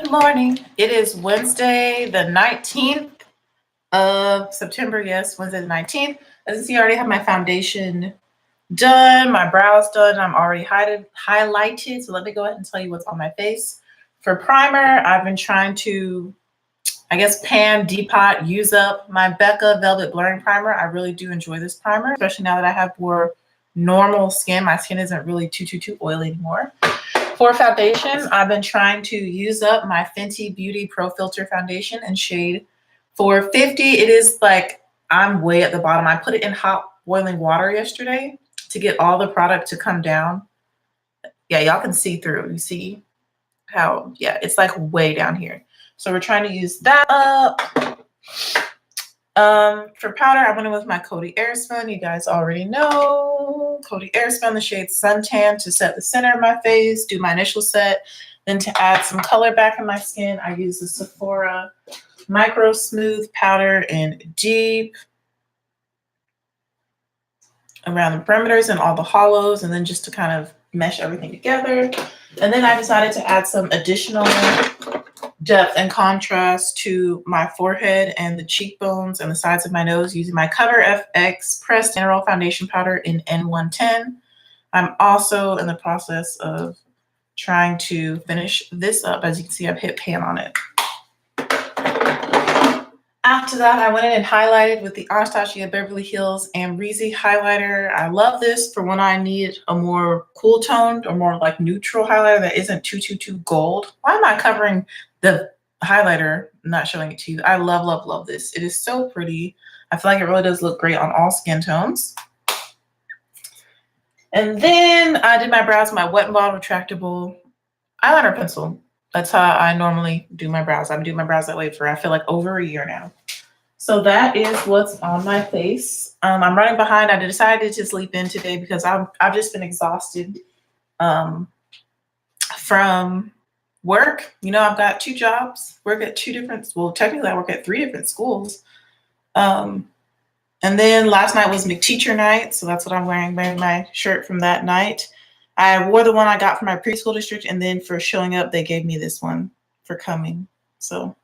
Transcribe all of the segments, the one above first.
Good morning. It is Wednesday, the 19th of September. Yes, Wednesday the 19th. As you see, I already have my foundation done, my brows done. I'm already highlighted. So let me go ahead and tell you what's on my face. For primer, I've been trying to, depot, use up my Becca Velvet Blurring Primer. I really do enjoy this primer, especially now that I have more normal skin. My skin isn't really too oily anymore. For foundation, I've been trying to use up my Fenty Beauty Pro Filter foundation in shade 450. It is like, I'm way at the bottom. I put it in hot boiling water yesterday to get all the product to come down. Yeah, y'all can see through. You see how, yeah, it's like way down here. So we're trying to use that up. For powder, I went in with my Coty Airspun. You guys already know Coty Airspun, the shade Suntan, to set the center of my face, do my initial set. Then to add some color back in my skin, I use the Sephora Micro Smooth Powder in Deep around the perimeters and all the hollows, and then just to kind of mesh everything together. And then I decided to add some additional depth and contrast to my forehead and the cheekbones and the sides of my nose using my Cover FX Pressed Mineral Foundation Powder in N110. I'm also in the process of trying to finish this up. As you can see, I've hit pan on it. After that, I went in and highlighted with the Anastasia Beverly Hills Amrezy highlighter. I love this for when I need a more cool toned or more like neutral highlighter that isn't too gold. Why am I covering the highlighter, not showing it to you? I love this. It is so pretty. I feel like it really does look great on all skin tones. And then I did my brows with my Wet n Wild retractable eyeliner pencil. That's how I normally do my brows. I've been doing my brows that way for, I feel like, over a year now. So that is what's on my face. I'm running behind. I decided to sleep in today because I've just been exhausted from work. You know, I've got 2 jobs, work at 2 different, well, technically I work at 3 different schools. And then last night was McTeacher night. So that's what I'm wearing my shirt from that night. I wore the one I got from my preschool district, and then for showing up, they gave me this one for coming. So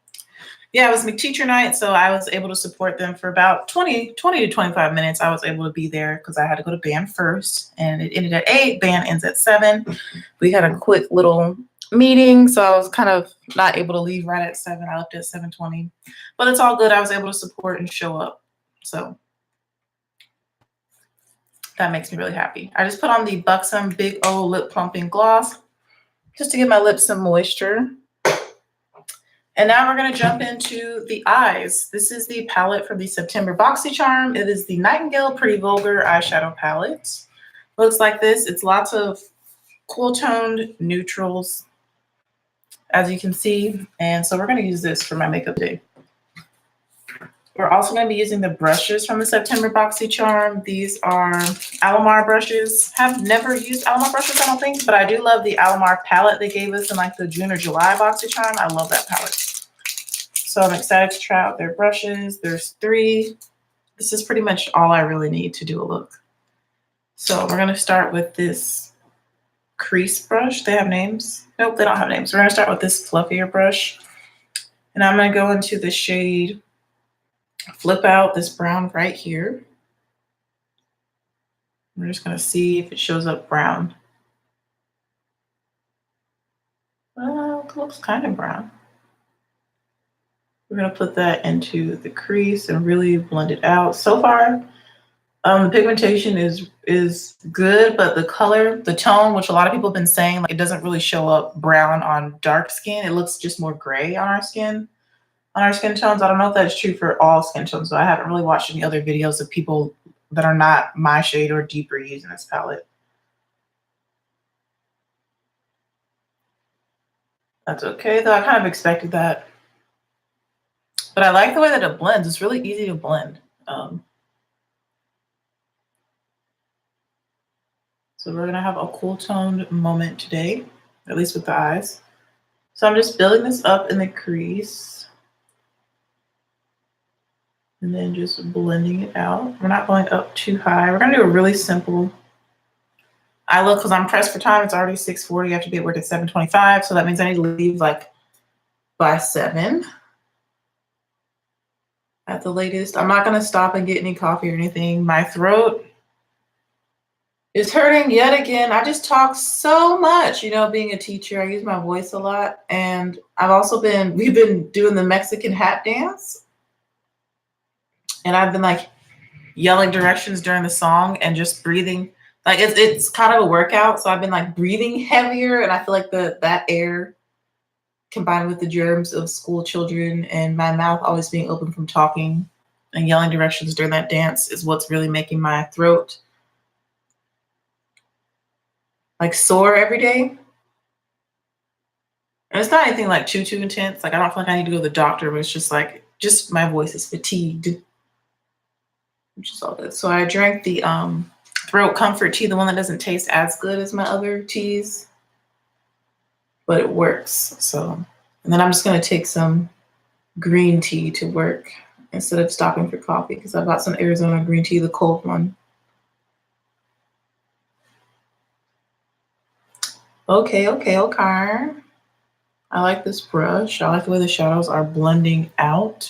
yeah, it was McTeacher night, so I was able to support them for about 20 to 25 minutes. I was able to be there because I had to go to band first, and it ended at 8. Band ends at 7. We had a quick little meeting, so I was kind of not able to leave right at 7. I left at 7:20, but it's all good. I was able to support and show up, so that makes me really happy. I just put on the Boxcharm Big O Lip Plumping Gloss just to give my lips some moisture. And now we're going to jump into the eyes. This is the palette from the September Boxcharm. It is the Nightingale Pretty Vulgar eyeshadow palette. Looks like this. It's lots of cool toned neutrals, as you can see. And so we're going to use this for my makeup day. We're also going to be using the brushes from the September Boxcharm. These are Alamar brushes. Have never used Alamar brushes, I don't think, but I do love the Alamar palette they gave us in like the June or July Boxcharm. I love that palette. So I'm excited to try out their brushes. There's 3. This is pretty much all I really need to do a look. So we're going to start with this crease brush. They have names? Nope, they don't have names. We're going to start with this fluffier brush. And I'm going to go into the shade Flip Out, this brown right here. We're just going to see if it shows up brown. Well, it looks kind of brown. We're going to put that into the crease and really blend it out. So far, the pigmentation is good, but the color, the tone, which a lot of people have been saying, like it doesn't really show up brown on dark skin. It looks just more gray on our skin. On our skin tones. I don't know if that's true for all skin tones, so I haven't really watched any other videos of people that are not my shade or deeper using this palette. That's okay, though. I kind of expected that. But I like the way that it blends. It's really easy to blend. So we're going to have a cool toned moment today, at least with the eyes. So I'm just building this up in the crease. And then just blending it out. We're not going up too high. We're going to do a really simple eye look because I'm pressed for time. It's already 6:40. I have to be at work at 7:25. So that means I need to leave like by 7 at the latest. I'm not going to stop and get any coffee or anything. My throat is hurting yet again. I just talk so much, you know, being a teacher. I use my voice a lot. And we've been doing the Mexican hat dance. And I've been like yelling directions during the song and just breathing. Like it's kind of a workout. So I've been like breathing heavier. And I feel like that air combined with the germs of school children and my mouth always being open from talking and yelling directions during that dance is what's really making my throat like sore every day. And it's not anything like too intense. Like I don't feel like I need to go to the doctor, but it's just like my voice is fatigued, which is all good. So I drank the throat comfort tea, the one that doesn't taste as good as my other teas, but it works. So, and then I'm just gonna take some green tea to work instead of stopping for coffee because I bought some Arizona green tea, the cold one. Okay. I like this brush. I like the way the shadows are blending out.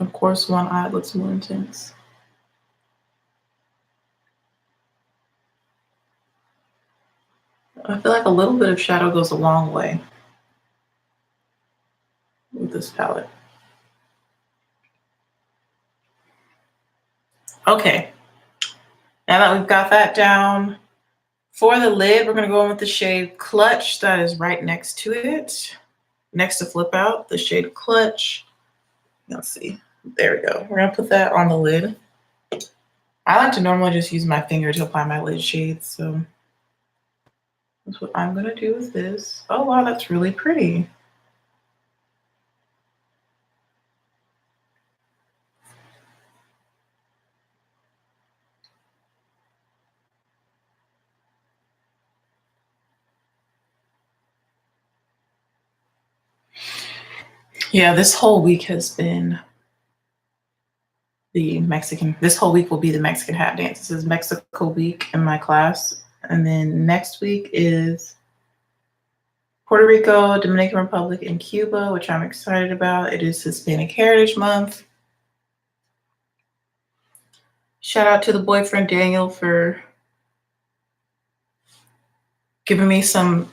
Of course, one eye looks more intense. I feel like a little bit of shadow goes a long way with this palette. Okay, now that we've got that down, for the lid, we're going to go in with the shade Clutch that is right next to it, next to Flip Out, the shade Clutch. Let's see. There we go. We're going to put that on the lid. I like to normally just use my finger to apply my lid shades, so that's what I'm going to do with this. Oh, wow, that's really pretty. Yeah, this whole week has been this whole week will be the Mexican hat dance. This is Mexico week in my class. And then next week is Puerto Rico, Dominican Republic, and Cuba, which I'm excited about. It is Hispanic Heritage Month. Shout out to the boyfriend Daniel for giving me some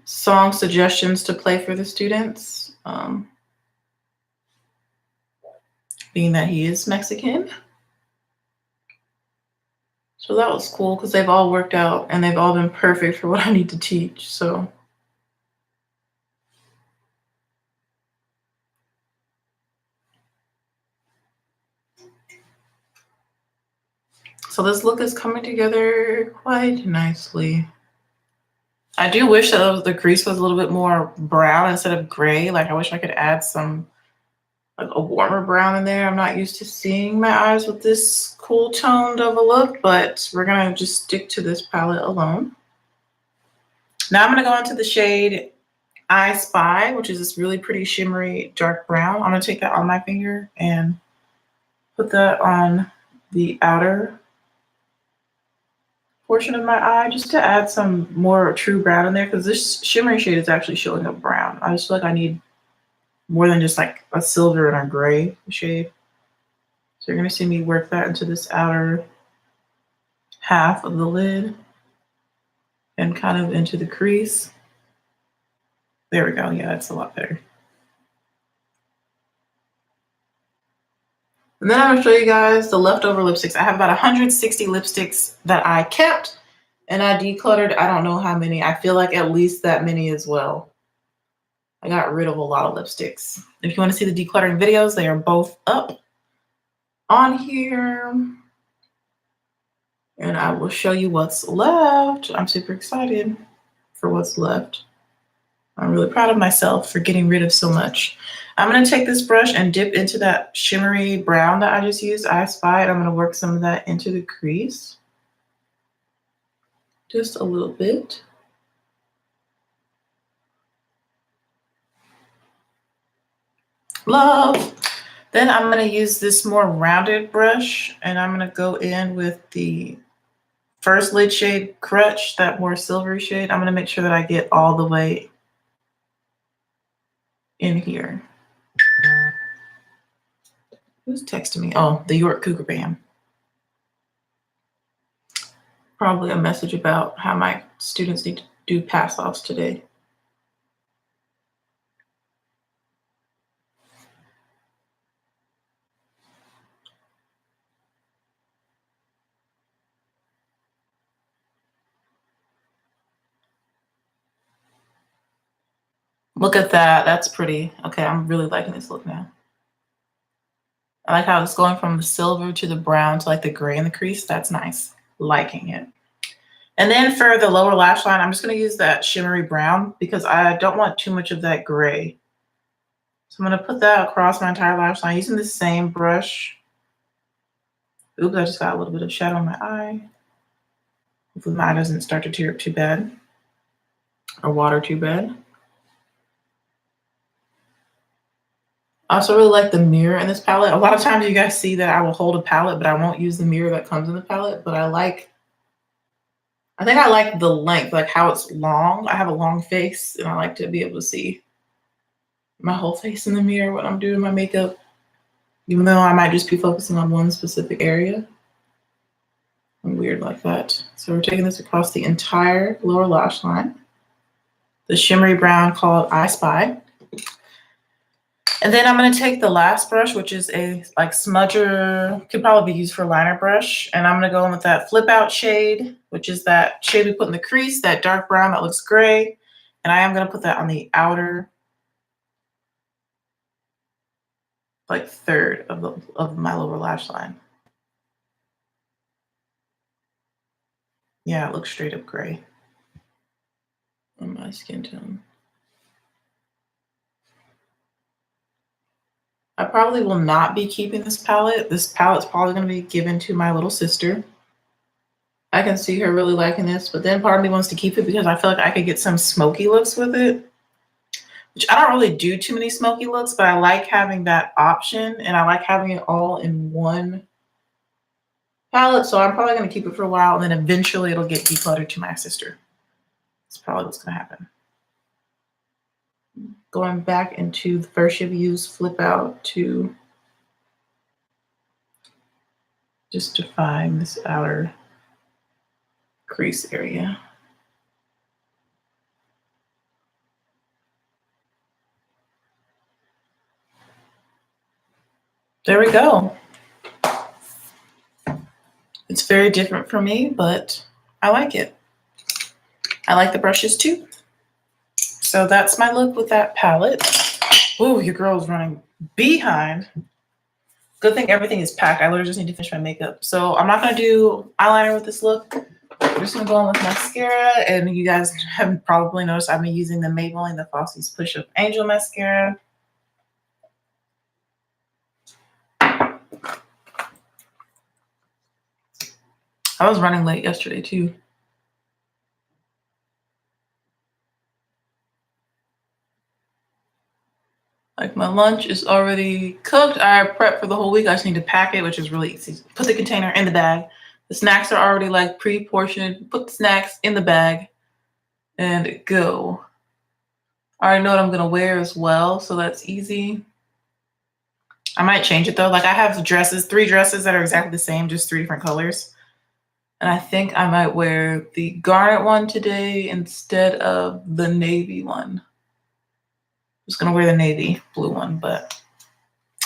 song suggestions to play for the students, being that he is Mexican. So that was cool because they've all worked out and they've all been perfect for what I need to teach. So this look is coming together quite nicely. I do wish that the crease was a little bit more brown instead of gray. Like I wish I could add some like a warmer brown in there. I'm not used to seeing my eyes with this cool toned of a look, but we're gonna just stick to this palette alone. Now I'm gonna go into the shade I Spy, which is this really pretty shimmery dark brown. I'm gonna take that on my finger and put that on the outer portion of my eye just to add some more true brown in there because this shimmery shade is actually showing up brown. I just feel like I need more than just like a silver and a gray shade. So you're going to see me work that into this outer half of the lid and kind of into the crease. There we go. Yeah, that's a lot better. And then I'm going to show you guys the leftover lipsticks. I have about 160 lipsticks that I kept and I decluttered. I don't know how many. I feel like at least that many as well. I got rid of a lot of lipsticks. If you want to see the decluttering videos, they are both up on here. And I will show you what's left. I'm super excited for what's left. I'm really proud of myself for getting rid of so much. I'm going to take this brush and dip into that shimmery brown that I just used, I Spy. I'm going to work some of that into the crease. Just a little bit. Love. Then I'm going to use this more rounded brush and I'm going to go in with the first lid shade Crutch, that more silvery shade. I'm going to make sure that I get all the way in here. Who's texting me? Oh, the York Cougar Band. Probably a message about how my students need to do pass-offs today. Look at that. That's pretty. Okay, I'm really liking this look now. I like how it's going from the silver to the brown to like the gray in the crease. That's nice. Liking it. And then for the lower lash line, I'm just going to use that shimmery brown because I don't want too much of that gray. So I'm going to put that across my entire lash line using the same brush. Oops, I just got a little bit of shadow on my eye. Hopefully my eye doesn't start to tear up too bad or water too bad. I also really like the mirror in this palette. A lot of times you guys see that I will hold a palette, but I won't use the mirror that comes in the palette. But I think I like the length, like how it's long. I have a long face and I like to be able to see my whole face in the mirror when I'm doing my makeup, even though I might just be focusing on one specific area. I'm weird like that. So we're taking this across the entire lower lash line. The shimmery brown called I Spy. And then I'm going to take the last brush, which is a like smudger, could probably be used for liner brush. And I'm going to go in with that flip out shade, which is that shade we put in the crease, that dark brown that looks gray. And I am going to put that on the outer like third of my lower lash line. Yeah, it looks straight up gray on my skin tone. I probably will not be keeping this palette. This palette's probably going to be given to my little sister. I can see her really liking this, but then part of me wants to keep it because I feel like I could get some smoky looks with it, which I don't really do too many smoky looks, but I like having that option and I like having it all in one palette. So I'm probably going to keep it for a while and then eventually it'll get decluttered to my sister. That's probably what's going to happen. Going back into the first shade we used, flip out to just define this outer crease area. There we go. It's very different for me, but I like it. I like the brushes too. So that's my look with that palette. Ooh, your girl's running behind. Good thing everything is packed. I literally just need to finish my makeup. So I'm not going to do eyeliner with this look. I'm just going to go on with mascara. And you guys have probably noticed I've been using the Maybelline The Fossie's Push Up Angel Mascara. I was running late yesterday too. Like my lunch is already cooked. I prepped for the whole week. I just need to pack it, which is really easy. Put the container in the bag. The snacks are already like pre-portioned. Put the snacks in the bag and go. I already know what I'm gonna wear as well, so that's easy. I might change it though. Like I have dresses, 3 dresses that are exactly the same, just 3 different colors. And I think I might wear the garnet one today instead of the navy one. I'm just gonna wear the navy blue one, but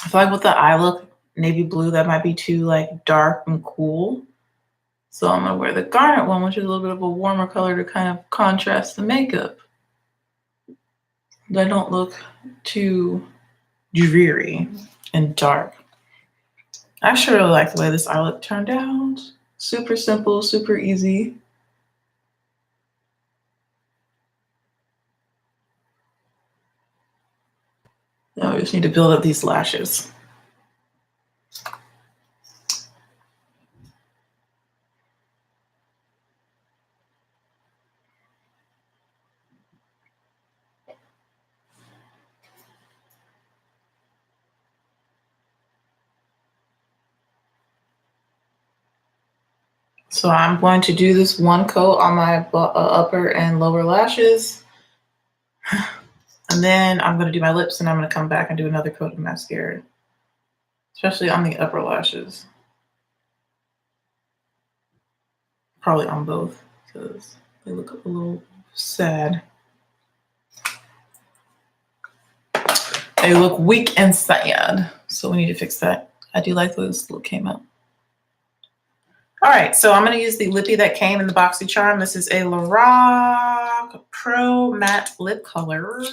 I feel like with the eye look, navy blue, that might be too like dark and cool. So I'm gonna wear the garnet one, which is a little bit of a warmer color to kind of contrast the makeup. They don't look too dreary and dark. I actually really like the way this eye look turned out. Super simple, super easy. Now we just need to build up these lashes. So I'm going to do this one coat on my upper and lower lashes. And then I'm going to do my lips, and I'm going to come back and do another coat of mascara, especially on the upper lashes. Probably on both because they look a little sad. They look weak and sad, so we need to fix that. I do like the way this look came out. All right, so I'm going to use the lippy that came in the Boxcharm. This is a Lorac Pro Matte Lip Color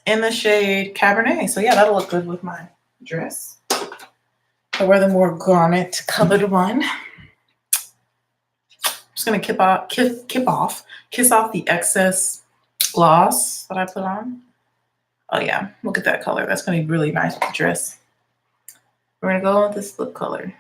in the shade Cabernet. So yeah, that'll look good with my dress. I wear the more garnet colored one. I'm just going to kiss off the excess gloss that I put on. Oh yeah, look at that color. That's going to be really nice with the dress. We're going to go with this lip color.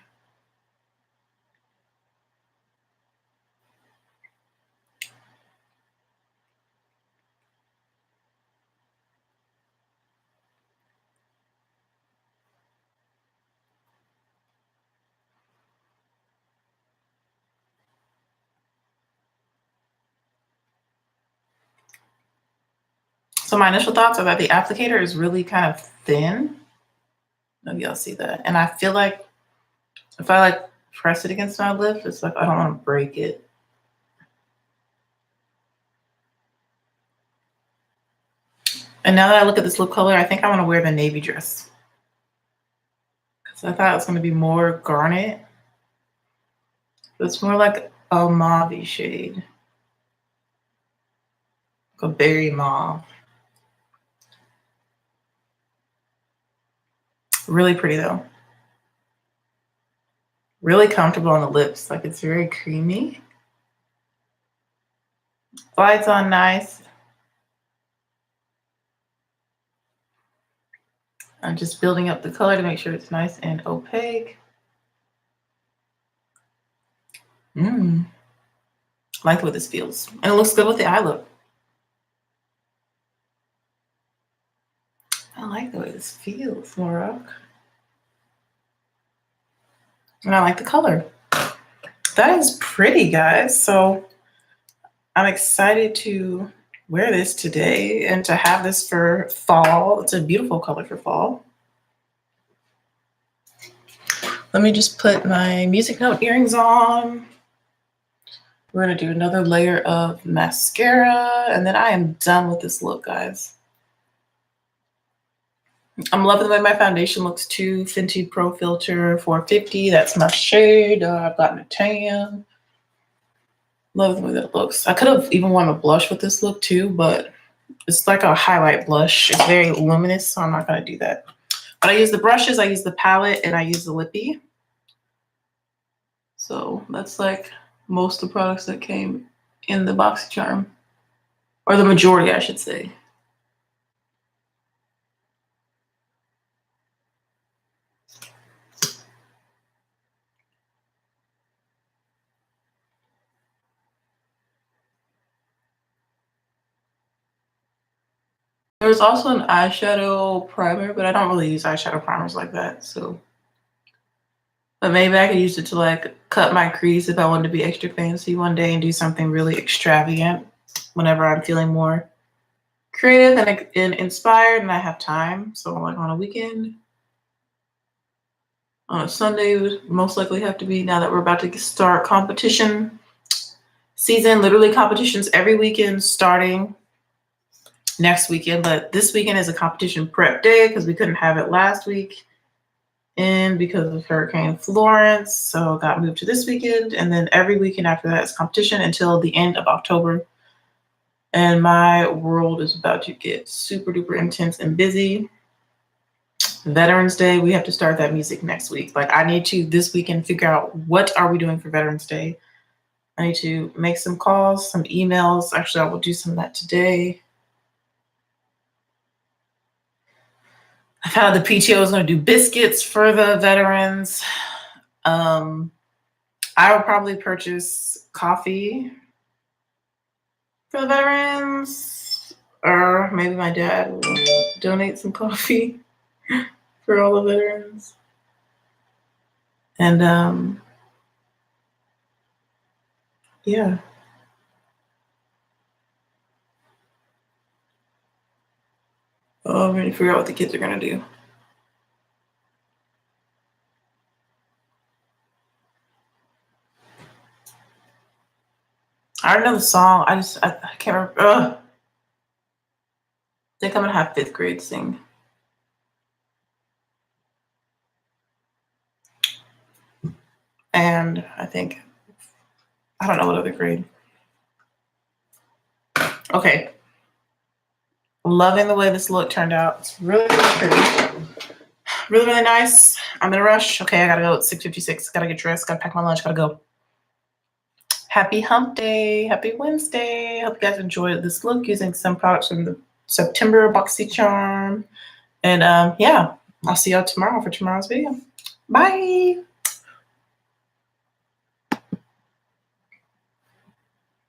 So my initial thoughts are that the applicator is really kind of thin. Maybe y'all see that. And I feel like if I like press it against my lip, it's like I don't want to break it. And now that I look at this lip color, I think I want to wear the navy dress. Because I thought it was going to be more garnet. But it's more like a mauve shade. Like a berry mauve. Really pretty though. Really comfortable on the lips. Like it's very creamy. Glides on nice. I'm just building up the color to make sure it's nice and opaque. I like the way this feels. And it looks good with the eye look. I like the way this feels, Lorac. And I like the color. That is pretty, guys. So I'm excited to wear this today and to have this for fall. It's a beautiful color for fall. Let me just put my music note earrings on. We're going to do another layer of mascara, and then I am done with this look, guys. I'm loving the way my foundation looks too. Fenty Pro Filter 450. That's my shade. I've gotten a tan. Love the way that it looks. I could have even worn a blush with this look too, but it's like a highlight blush. It's very luminous, so I'm not going to do that. But I use the brushes, I use the palette, and I use the lippy. So that's like most of the products that came in the Boxcharm. Or the majority, I should say. There's also an eyeshadow primer, but I don't really use eyeshadow primers like that, so. But maybe I could use it to like cut my crease if I wanted to be extra fancy one day and do something really extravagant whenever I'm feeling more creative and inspired and I have time. So like on a weekend, on a Sunday would most likely have to be, now that we're about to start competition season, literally competitions every weekend starting next weekend. But this weekend is a competition prep day because we couldn't have it last week. And because of Hurricane Florence, so it got moved to this weekend. And then every weekend after that is competition until the end of October. And my world is about to get super duper intense and busy. Veterans Day, we have to start that music next week. Like I need to this weekend figure out what are we doing for Veterans Day. I need to make some calls, some emails. Actually, I will do some of that today. I found the PTO is going to do biscuits for the veterans. I will probably purchase coffee for the veterans, or maybe my dad will donate some coffee for all the veterans. And yeah. I'm ready to figure out what the kids are gonna do. I already know the song. I can't remember. I think I'm gonna have 5th grade sing. And I don't know what other grade. Okay. Loving the way this look turned out. It's really, really pretty. Really, really nice. I'm in a rush. Okay, I gotta go. It's 6:56. Gotta get dressed. Gotta pack my lunch. Gotta go. Happy hump day. Happy Wednesday. Hope you guys enjoyed this look using some products from the September Boxcharm. And yeah, I'll see y'all tomorrow for tomorrow's video. Bye.